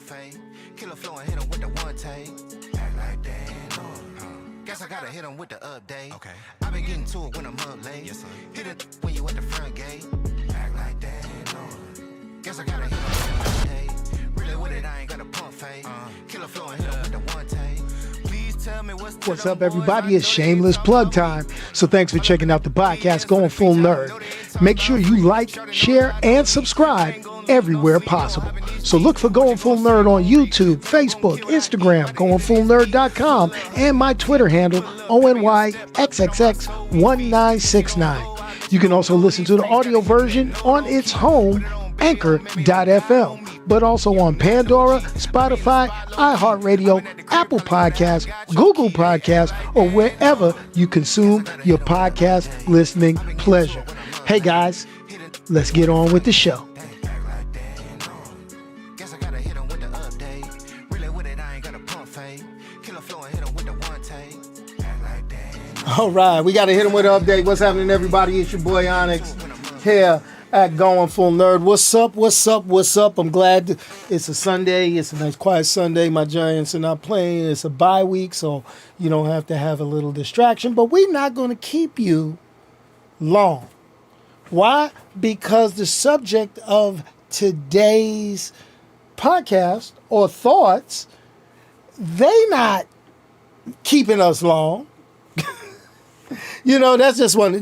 fade. Killer flow and hit him with the one take. Act like that, guess I gotta hit him with the update. Okay. I been getting to it when I'm up late. Yes, sir. Hit it when you at the front gate. Act like that, guess I gotta hit him with the update. Really with it, I ain't got a pump fade. Killer flow and hit him with the one take. Please tell me what's up, everybody? It's shameless plug time. So thanks for checking out the podcast, Going Full Nerd. Make sure you like, share, and subscribe everywhere possible. So look for Going Full Nerd on YouTube, Facebook, Instagram, goingfullnerd.com, and my Twitter handle, ONYXXX1969. You can also listen to the audio version on its home, Anchor.fm, but also on Pandora, Spotify, iHeartRadio, Apple Podcasts, Google Podcasts, or wherever you consume your podcast listening pleasure. Hey guys, let's get on with the show. All right, we got to hit him with an update. What's happening, everybody? It's your boy Onyx here at Going Full Nerd. What's up? What's up? What's up? I'm glad it's a Sunday. It's a nice, quiet Sunday. My Giants are not playing. It's a bye week, so you don't have to have a little distraction. But we're not going to keep you long. Why? Because the subject of today's podcast or thoughts, they not keeping us long. You know, that's just one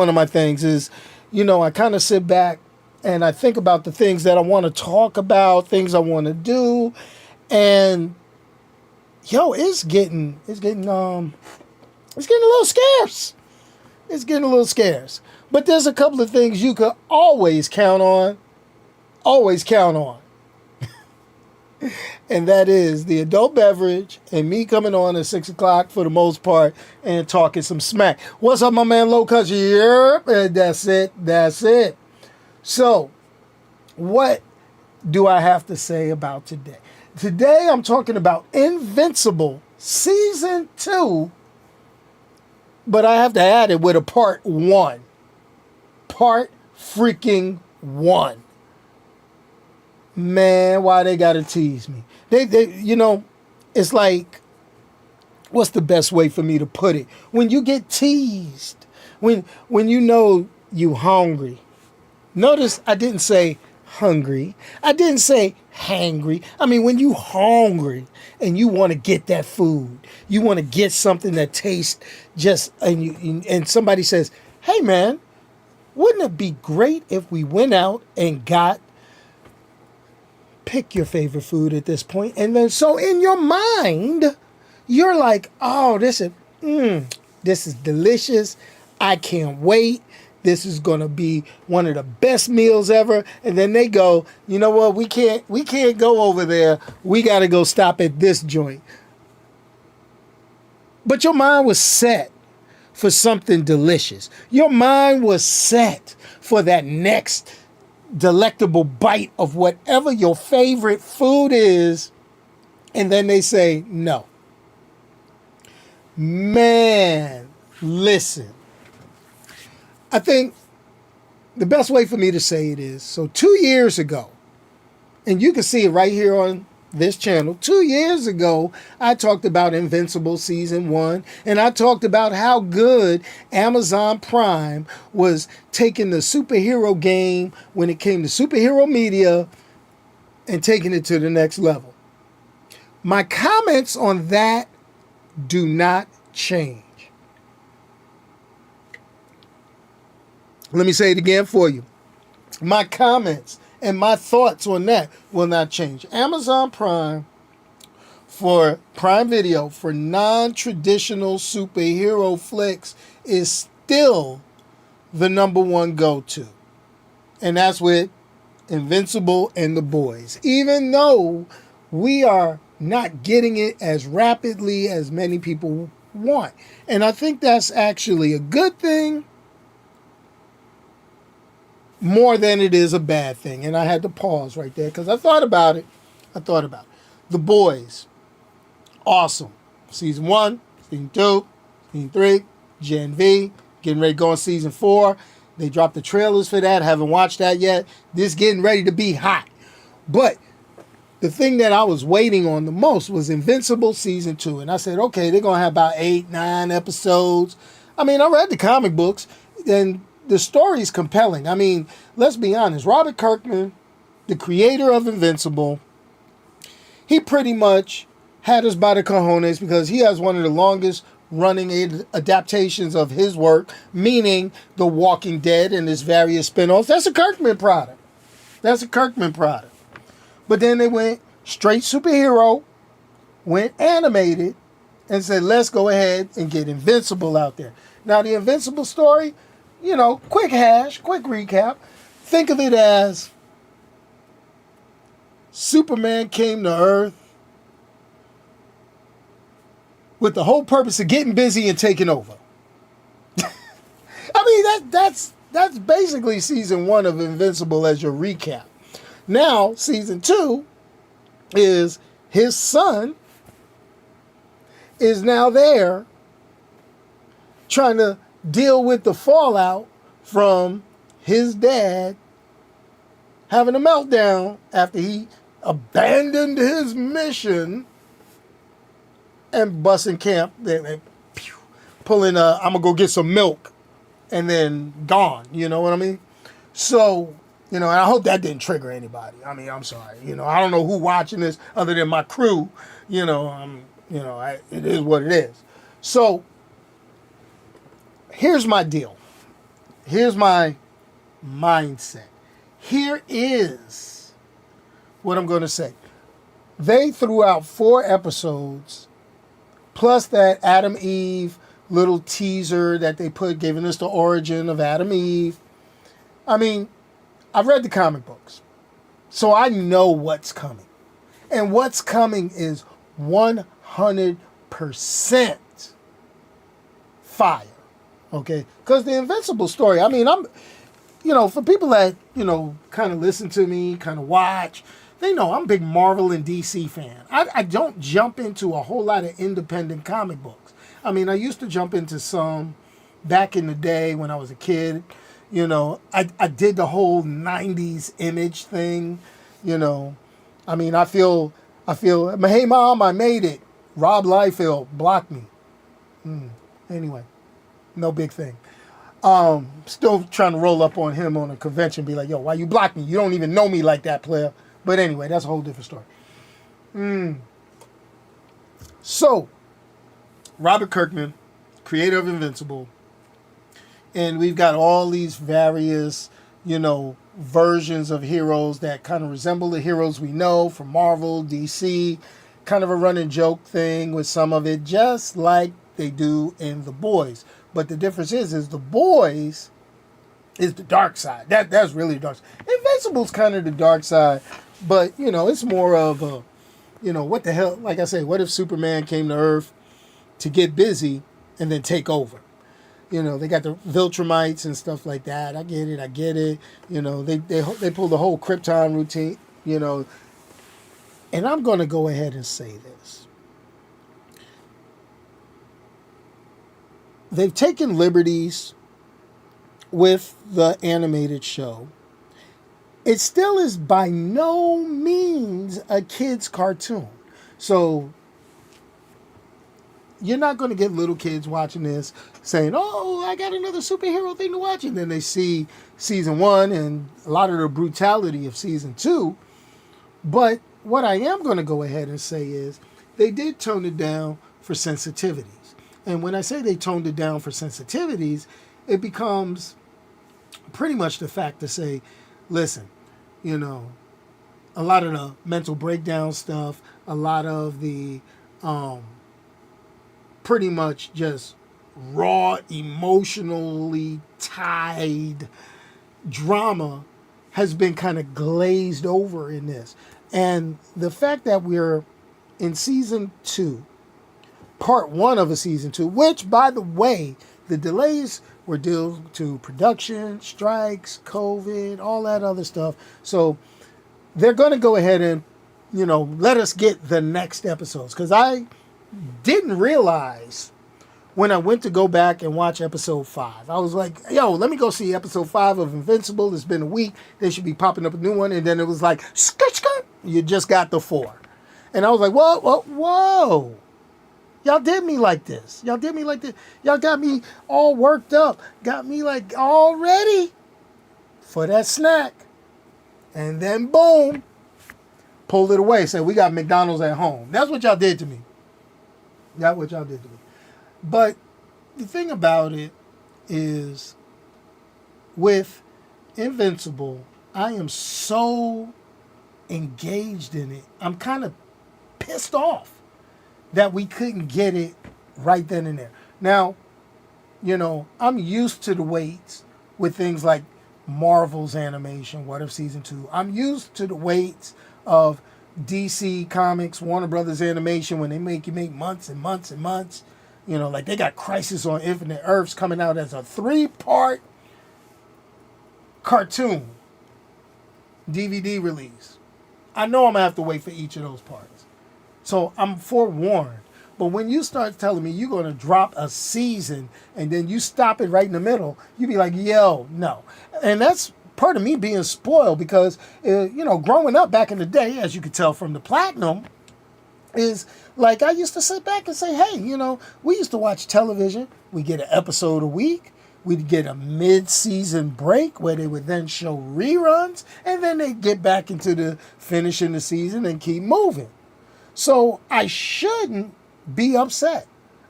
of my things is, you know, I kind of sit back and I think about the things that I want to talk about, things I want to do, and it's getting a little scarce. It's getting a little scarce. But there's a couple of things you could always count on. Always count on. And that is the adult beverage and me coming on at 6 o'clock for the most part and talking some smack. What's up, my man Low Country? Yep, and that's it. So, what do I have to say about today? Today I'm talking about Invincible Season 2, but I have to add it with a Part 1. Part freaking 1. Man, why they gotta tease me? They it's like, what's the best way for me to put it? When you get teased, when you know you hungry. Notice I didn't say hungry. I didn't say hangry. I mean, when you hungry and you want to get that food, you want to get something that tastes just, and somebody says, hey man, wouldn't it be great if we went out and pick your favorite food at this point, and then so in your mind, you're like, oh, this is delicious. I can't wait. This is gonna be one of the best meals ever. And then they go, you know what? We can't go over there. We got to go stop at this joint. But your mind was set for something delicious. Your mind was set for that next delectable bite of whatever your favorite food is, and then they say no. Man, listen. I think the best way for me to say it is, so 2 years ago, and you can see it right here on this channel, 2 years ago, I talked about Invincible Season 1, and I talked about how good Amazon Prime was taking the superhero game when it came to superhero media and taking it to the next level. My comments on that do not change. Let me say it again for you. My comments and my thoughts on that will not change. Amazon Prime, for Prime Video, for non-traditional superhero flicks, is still the number one go-to. And that's with Invincible and The Boys. Even though we are not getting it as rapidly as many people want. And I think that's actually a good thing, more than it is a bad thing. And I had to pause right there because I thought about it. The Boys, awesome. Season 1, Season 2, Season 3, Gen V, getting ready to go on Season 4. They dropped the trailers for that. Haven't watched that yet. This getting ready to be hot. But the thing that I was waiting on the most was Invincible Season 2. And I said, okay, they're going to have about 8, 9 episodes. I mean, I read the comic books, and the story's compelling. I mean, let's be honest. Robert Kirkman, the creator of Invincible, he pretty much had us by the cojones because he has one of the longest running adaptations of his work, meaning The Walking Dead and its various spinoffs. That's a Kirkman product. But then they went straight superhero, went animated, and said, let's go ahead and get Invincible out there. Now, the Invincible story, quick recap. Think of it as Superman came to Earth with the whole purpose of getting busy and taking over. I mean, that's basically season 1 of Invincible as your recap. Now, season 2 is his son is now there trying to deal with the fallout from his dad having a meltdown after he abandoned his mission and busting camp, pulling I'm going to go get some milk and then gone, you know what I mean? So, and I hope that didn't trigger anybody. I mean, I'm sorry. I don't know who watching this other than my crew. It is what it is. So, here's my deal. Here's my mindset. Here is what I'm going to say. They threw out 4 episodes, plus that Adam Eve little teaser that they put, giving us the origin of Adam Eve. I mean, I've read the comic books, so I know what's coming. And what's coming is 100% fire, okay? Because the Invincible story, I mean, I'm, for people that, kind of listen to me, kind of watch, they know I'm a big Marvel and DC fan. I don't jump into a whole lot of independent comic books. I mean, I used to jump into some back in the day when I was a kid. I did the whole 90s image thing, I mean, I feel, hey, Mom, I made it. Rob Liefeld blocked me. Anyway, no big thing. Still trying to roll up on him on a convention, be like, yo, why you block me? You don't even know me like that, player. But anyway, that's a whole different story. So, Robert Kirkman, creator of Invincible, and we've got all these various, versions of heroes that kind of resemble the heroes we know from Marvel, DC, kind of a running joke thing with some of it, just like they do in The Boys. But the difference is The Boys is the dark side. That's really the dark side. Invincible's kind of the dark side, but, it's more of a, what the hell, like I say, what if Superman came to Earth to get busy and then take over? They got the Viltrumites and stuff like that. I get it. They pull the whole Krypton routine, And I'm going to go ahead and say this. They've taken liberties with the animated show. It still is by no means a kid's cartoon. So you're not going to get little kids watching this saying, oh, I got another superhero thing to watch. And then they see season 1 and a lot of the brutality of season 2. But what I am going to go ahead and say is they did tone it down for sensitivities. And when I say they toned it down for sensitivities, it becomes pretty much the fact to say, listen, a lot of the mental breakdown stuff, a lot of the pretty much just raw, emotionally tied drama has been kind of glazed over in this. And the fact that we're in season 2, part 1 of a season 2, which, by the way, the delays were due to production, strikes, COVID, all that other stuff. So they're going to go ahead and, let us get the next episodes. Because I didn't realize when I went to go back and watch episode 5. I was like, yo, let me go see episode 5 of Invincible. It's been a week. They should be popping up a new one. And then it was like, skirt, skirt. You just got the 4. And I was like, whoa, whoa, whoa. Y'all did me like this. Y'all did me like this. Y'all got me all worked up. Got me like all ready for that snack. And then boom, pulled it away. Said, we got McDonald's at home. That's what y'all did to me. That's what y'all did to me. But the thing about it is, with Invincible, I am so engaged in it. I'm kind of pissed off that we couldn't get it right then and there. Now, I'm used to the waits with things like Marvel's animation, What If Season 2. I'm used to the waits of DC Comics, Warner Brothers Animation, when they make months and months and months. Like they got Crisis on Infinite Earths coming out as a 3-part cartoon DVD release. I know I'm going to have to wait for each of those parts. So I'm forewarned. But when you start telling me you're going to drop a season and then you stop it right in the middle, you be like, yo, no. And that's part of me being spoiled because, growing up back in the day, as you could tell from the Platinum, is like I used to sit back and say, hey, we used to watch television. We get an episode a week. We'd get a mid-season break where they would then show reruns, and then they'd get back into the finishing the season and keep moving. So I shouldn't be upset.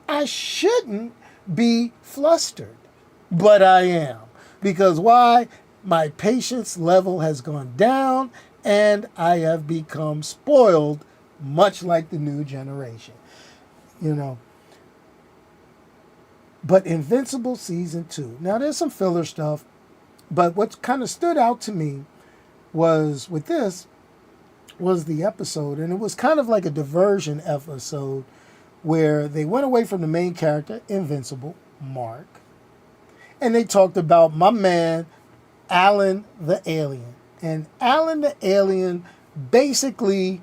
I shouldn't be flustered. But I am. Because why? My patience level has gone down, and I have become spoiled, much like the new generation. But Invincible Season 2. Now, there's some filler stuff, but what kind of stood out to me was, with this, was the episode, and it was kind of like a diversion episode where they went away from the main character, Invincible, Mark, and they talked about my man, Alan the Alien. And Alan the Alien basically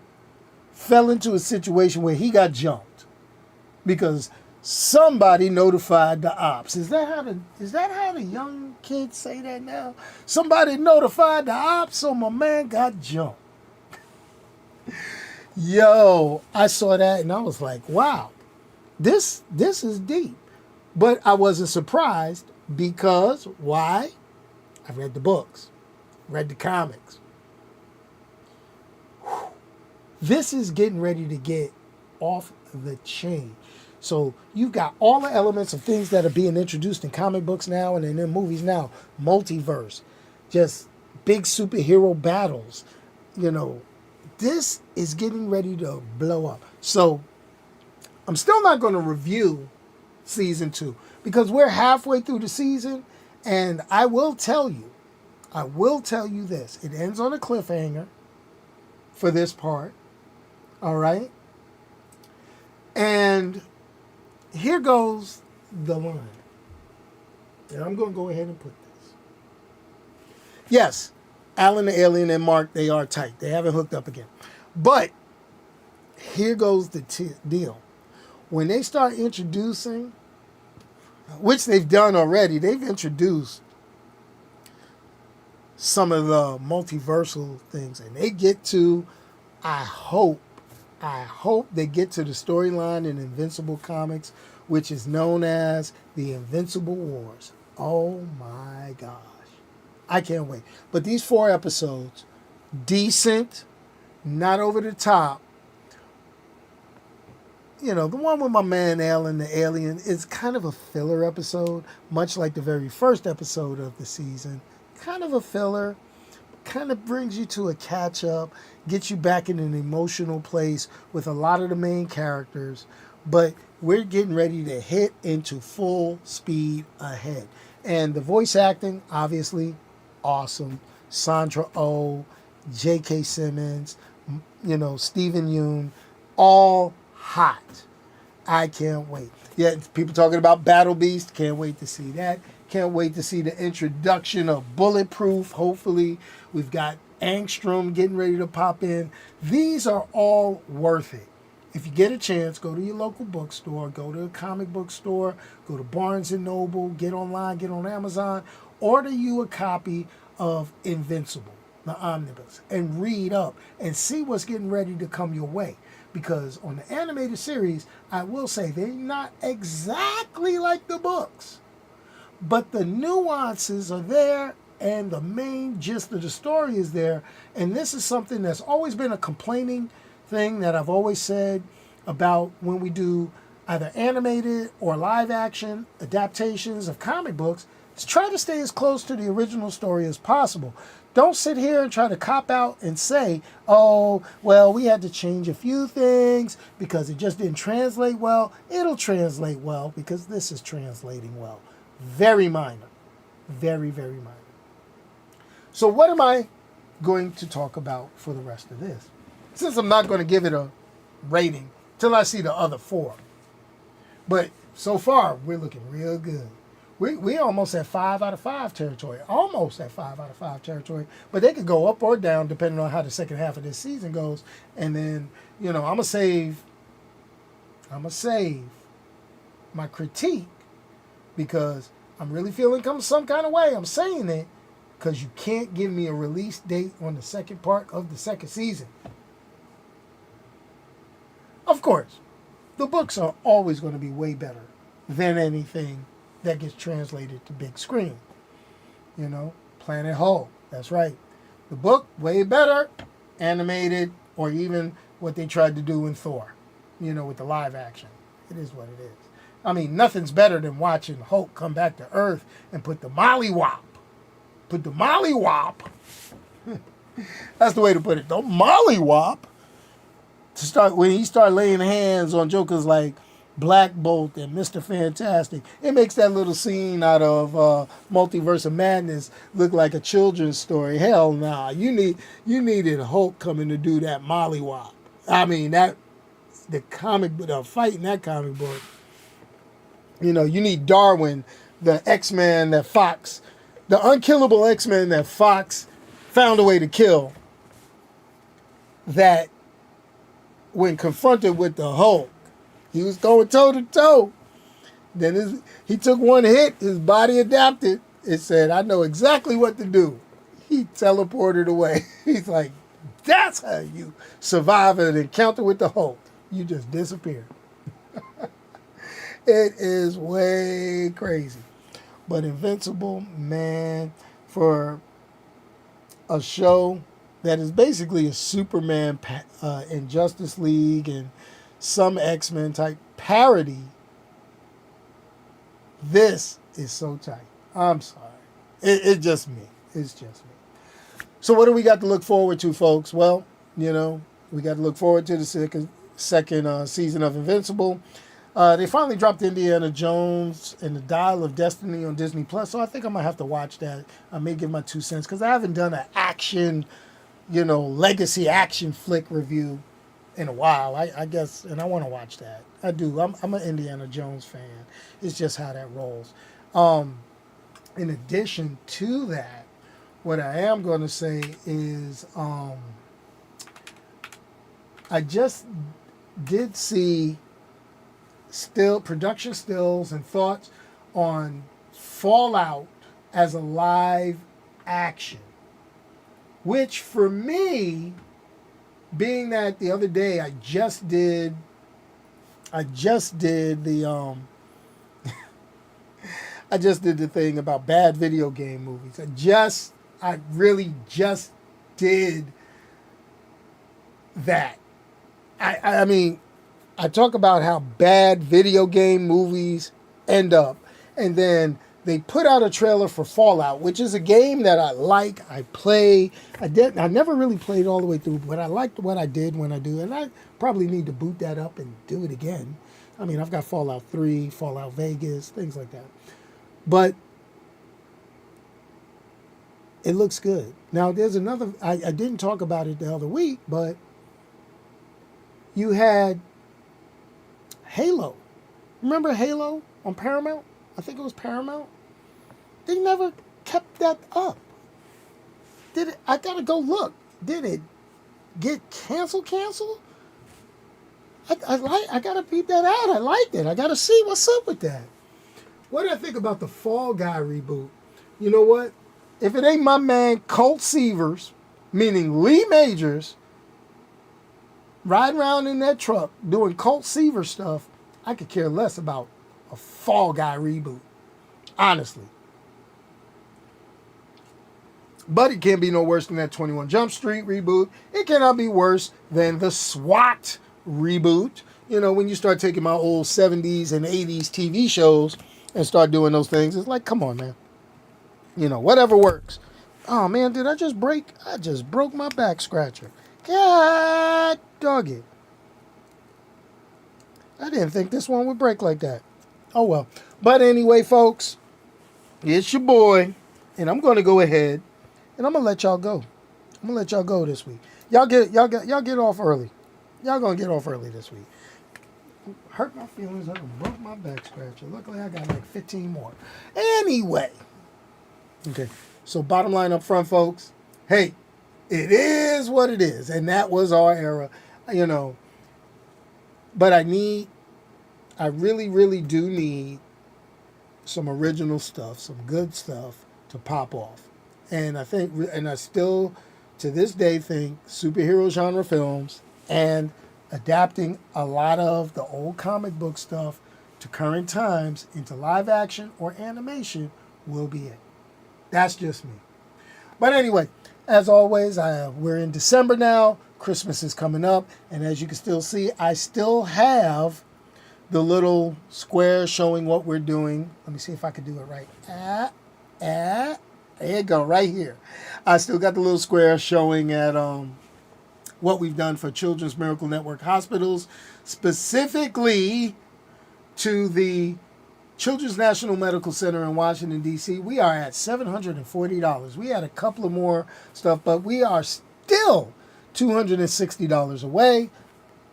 fell into a situation where he got jumped because somebody notified the ops. Is that how the young kids say that now? Somebody notified the ops, so my man got jumped. Yo, I saw that and I was like, wow, this is deep. But I wasn't surprised because why? I read the books, read the comics. Whew. This is getting ready to get off the chain. So you've got all the elements of things that are being introduced in comic books now and in their movies now. Multiverse, just big superhero battles. This is getting ready to blow up. So I'm still not going to review Season 2 because we're halfway through the season, and I will tell you this. It ends on a cliffhanger for this part. All right? And here goes the line. And I'm going to go ahead and put this. Yes, Alan the Alien and Mark, they are tight. They haven't hooked up again. But here goes the deal. When they start introducing, which they've done already, they've introduced some of the multiversal things. And they get to, I hope they get to the storyline in Invincible Comics, which is known as the Invincible Wars. Oh my gosh. I can't wait. But these 4 episodes, decent, not over the top. The one with my man Alan the Alien is kind of a filler episode, much like the very first episode of the season. Kind of a filler. Kind of brings you to a catch-up, gets you back in an emotional place with a lot of the main characters. But we're getting ready to hit into full speed ahead. And the voice acting, obviously, awesome. Sandra Oh, J.K. Simmons, Stephen Yeun, all hot. I can't wait. Yeah, people talking about Battle Beast. Can't wait to see that. Can't wait to see the introduction of Bulletproof. Hopefully, we've got Angstrom getting ready to pop in. These are all worth it. If you get a chance, go to your local bookstore, go to a comic book store, go to Barnes & Noble, get online, get on Amazon, order you a copy of Invincible. the omnibus, and read up and see what's getting ready to come your way. Because on the animated series, I will say they're not exactly like the books, but the nuances are there and the main gist of the story is there. And this is something that's always been a complaining thing that I've always said about when we do either animated or live action adaptations of comic books, is try to stay as close to the original story as possible. Don't sit here and try to cop out and say, oh, well, we had to change a few things because it just didn't translate well. It'll translate well because this is translating well. Very minor. Very, very minor. So what am I going to talk about for the rest of this? Since I'm not going to give it a rating till I see the other 4. But so far, we're looking real good. We almost at 5 out of 5 territory. Almost at 5 out of 5 territory. But they could go up or down depending on how the second half of this season goes. And then, I'm going to save my critique because I'm really feeling some kind of way. I'm saying it because you can't give me a release date on the second part of the second season. Of course, the books are always going to be way better than anything that gets translated to big screen. Planet Hulk, that's right. The book, way better, animated, or even what they tried to do in Thor, with the live action. It is what it is. I mean, nothing's better than watching Hulk come back to Earth and put the mollywop. That's the way to put it. The mollywop. When he started laying hands on jokers like Black Bolt and Mr. Fantastic, it makes that little scene out of Multiverse of Madness look like a children's story. Hell nah, you needed Hulk coming to do that mollywop. I mean the fight in that comic book. You need Darwin, the X-Man that Fox, the unkillable X-Men that Fox found a way to kill. That when confronted with the Hulk, he was going toe to toe. Then he took one hit, his body adapted. It said, I know exactly what to do. He teleported away. He's like, that's how you survive an encounter with the Hulk. You just disappear. It is way crazy. But Invincible, man, for a show that is basically a Superman in Justice League and some X-Men type parody, this is so tight. I'm sorry. It's just me. It's just me. So what do we got to look forward to, folks? Well, we got to look forward to the second season of Invincible. They finally dropped Indiana Jones and the Dial of Destiny on Disney Plus, so I think I'm going to have to watch that. I may give my 2 cents because I haven't done an action, legacy action flick review in a while. I guess, and I want to watch that. I do. I'm an Indiana Jones fan. It's just how that rolls. In addition to that, what I am going to say is I just did see production stills and thoughts on Fallout as a live action, which for me, being that the other day I just did the I just did the thing about bad video game movies. I really just did that. I mean, I talk about how bad video game movies end up, and then they put out a trailer for Fallout, which is a game that I like, I play. I never really played all the way through, but I liked what I did when I do, and I probably need to boot that up and do it again. I mean, I've got Fallout 3, Fallout Vegas, things like that. But it looks good. Now, there's another, I didn't talk about it the other week, but you had Halo. Remember Halo on Paramount? I think it was Paramount. They never kept that up. Did it? I gotta go look. Did it get canceled? I gotta beat that out. I liked it. I gotta see what's up with that. What do I think about the Fall Guy reboot? You know what? If it ain't my man Colt Seavers, meaning Lee Majors, riding around in that truck doing Colt Seaver stuff, I could care less about a Fall Guy reboot, honestly. But it can't be no worse than that 21 Jump Street reboot. It cannot be worse than the SWAT reboot. You know, when you start taking my old 70s and 80s TV shows and start doing those things, it's like, come on, man. You know, whatever works. Oh, man, did I just break? I just broke my back scratcher. God dog it. I didn't think this one would break like that. Oh, well. But anyway, folks, it's your boy, and I'm going to go ahead, and I'm going to let y'all go. I'm going to let y'all go this week. Y'all get off early. Y'all going to get off early this week. Hurt my feelings. I broke my back scratcher. Luckily, I got like 15 more. Anyway. Okay. So bottom line up front, folks. Hey, it is what it is. And that was our era. You know. But I really, really do need some original stuff, some good stuff to pop off. And I still, to this day, think superhero genre films and adapting a lot of the old comic book stuff to current times into live action or animation will be it. That's just me. But anyway, as always, we're in December now. Christmas is coming up. And as you can still see, I still have the little square showing what we're doing. Let me see if I can do it right. There you go, right here. I still got the little square showing at what we've done for Children's Miracle Network hospitals, specifically to the Children's National Medical Center in Washington, D.C. We are at $740. We had a couple of more stuff, but we are still $260 away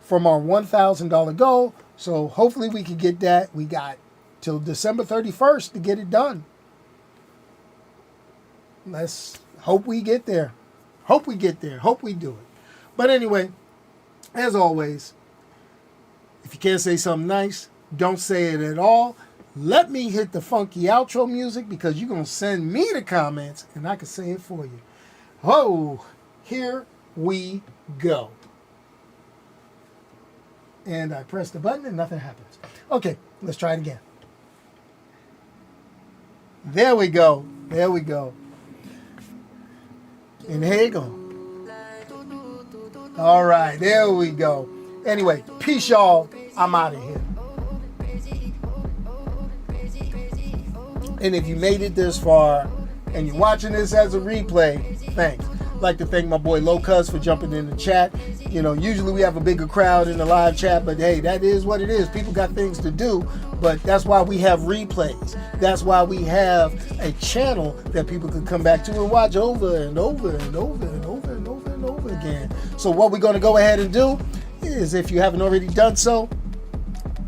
from our $1,000 goal. So hopefully we can get that. We got till December 31st to get it done. Let's hope we get there. Hope we get there. Hope we do it. But anyway, as always, if you can't say something nice, don't say it at all. Let me hit the funky outro music because you're going to send me the comments and I can say it for you. Oh, here we go. And I press the button and nothing happens. Okay, let's try it again. There we go. There we go. And here you go. All right, there we go. Anyway, peace, y'all. I'm out of here. And if you made it this far and you're watching this as a replay, thanks. I'd like to thank my boy Locuz for jumping in the chat. You know, usually we have a bigger crowd in the live chat, but hey, that is what it is. People got things to do, but that's why we have replays. That's why we have a channel that people can come back to and watch over and over and over and over and over and over again. So what we're going to go ahead and do is, if you haven't already done so,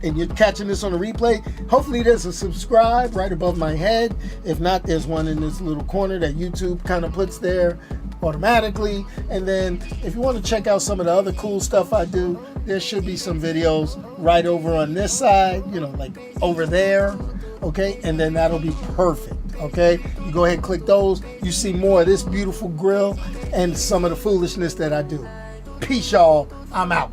and you're catching this on a replay, hopefully there's a subscribe right above my head. If not, there's one in this little corner that YouTube kind of puts there automatically. And then if you want to check out some of the other cool stuff I do, there should be some videos right over on this side, you know, like over there. Okay, and then that'll be perfect. Okay, you go ahead and click those. You see more of this beautiful grill and some of the foolishness that I do. Peace, y'all. I'm out.